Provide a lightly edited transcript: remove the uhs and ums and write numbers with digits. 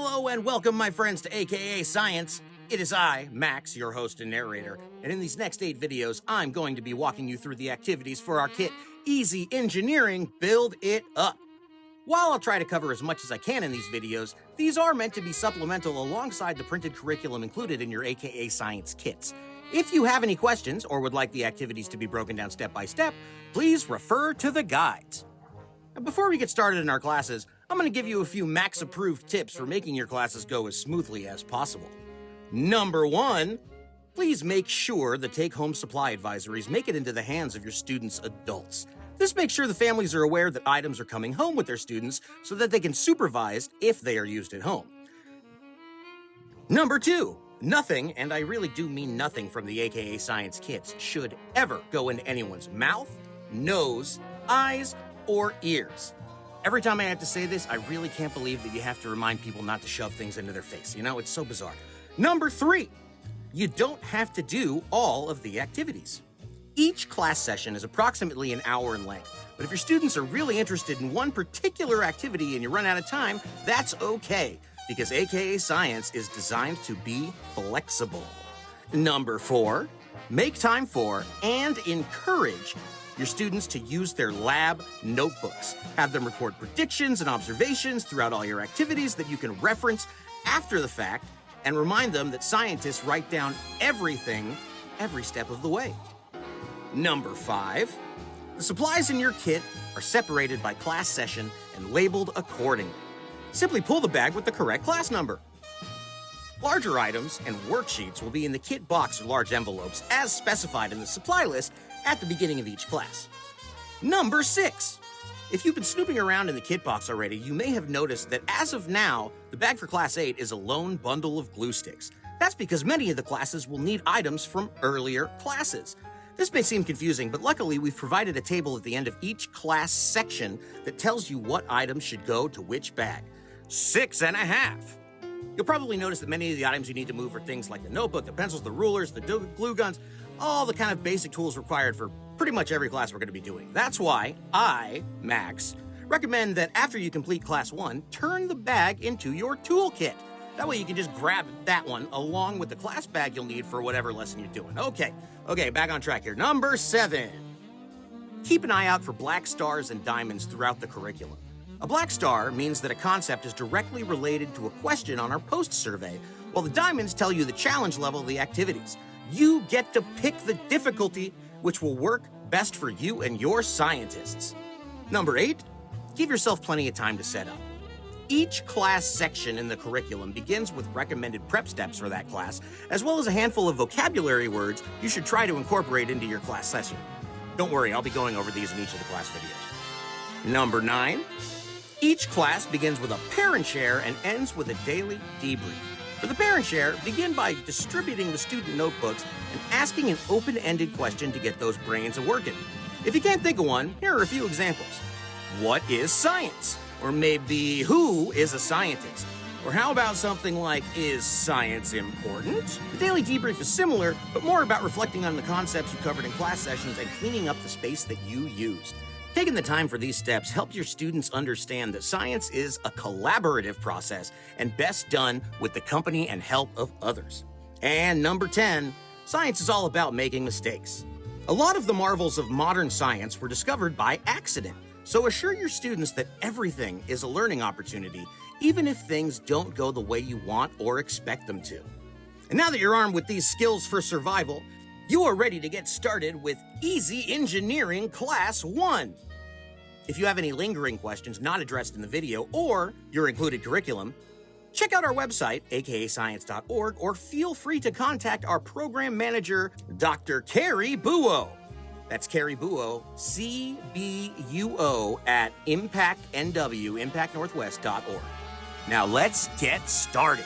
Hello and welcome, my friends, to AKA Science. It is I, Max, your host and narrator, and in these next 8 videos, I'm going to be walking you through the activities for our kit, Easy Engineering Build It Up. While I'll try to cover as much as I can in these videos, these are meant to be supplemental alongside the printed curriculum included in your AKA Science kits. If you have any questions or would like the activities to be broken down step by step, please refer to the guides. And before we get started in our classes, I'm going to give you a few Max-approved tips for making your classes go as smoothly as possible. Number 1, please make sure the take-home supply advisories make it into the hands of your students' adults. This makes sure the families are aware that items are coming home with their students so that they can supervise if they are used at home. Number 2, nothing, and I really do mean nothing from the AKA Science kits, should ever go into anyone's mouth, nose, eyes, or ears. Every time I have to say this, I really can't believe that you have to remind people not to shove things into their face. You know, it's so bizarre. Number 3, you don't have to do all of the activities. Each class session is approximately an hour in length, but if your students are really interested in one particular activity and you run out of time, that's okay, because AKA Science is designed to be flexible. Number 4, make time for and encourage your students to use their lab notebooks. Have them record predictions and observations throughout all your activities that you can reference after the fact, and remind them that scientists write down everything every step of the way. Number 5, the supplies in your kit are separated by class session and labeled accordingly. Simply pull the bag with the correct class number. Larger items and worksheets will be in the kit box or large envelopes as specified in the supply list at the beginning of each class. Number 6, if you've been snooping around in the kit box already, you may have noticed that as of now, the bag for Class 8 is a lone bundle of glue sticks. That's because many of the classes will need items from earlier classes. This may seem confusing, but luckily we've provided a table at the end of each class section that tells you what items should go to which bag. 6.5. You'll probably notice that many of the items you need to move are things like the notebook, the pencils, the rulers, the glue guns, all the kind of basic tools required for pretty much every class we're going to be doing. That's why I, Max, recommend that after you complete Class 1, turn the bag into your toolkit. That way you can just grab that one along with the class bag you'll need for whatever lesson you're doing. Okay, back on track here. Number 7, keep an eye out for black stars and diamonds throughout the curriculum. A black star means that a concept is directly related to a question on our post survey, while the diamonds tell you the challenge level of the activities. You get to pick the difficulty, which will work best for you and your scientists. Number 8, give yourself plenty of time to set up. Each class section in the curriculum begins with recommended prep steps for that class, as well as a handful of vocabulary words you should try to incorporate into your class session. Don't worry, I'll be going over these in each of the class videos. Number 9, each class begins with a parent share and ends with a daily debrief. For the parent share, begin by distributing the student notebooks and asking an open-ended question to get those brains a-working. If you can't think of one, here are a few examples. What is science? Or maybe, who is a scientist? Or how about something like, is science important? The daily debrief is similar, but more about reflecting on the concepts you covered in class sessions and cleaning up the space that you used. Taking the time for these steps helps your students understand that science is a collaborative process and best done with the company and help of others. And number 10, science is all about making mistakes. A lot of the marvels of modern science were discovered by accident, so assure your students that everything is a learning opportunity, even if things don't go the way you want or expect them to. And now that you're armed with these skills for survival, you are ready to get started with Easy Engineering Class 1. If you have any lingering questions not addressed in the video or your included curriculum, check out our website, akascience.org, or feel free to contact our program manager, Dr. Carrie Buo. That's Carrie Buo, CBUO, at impactnorthwest.org. Now let's get started.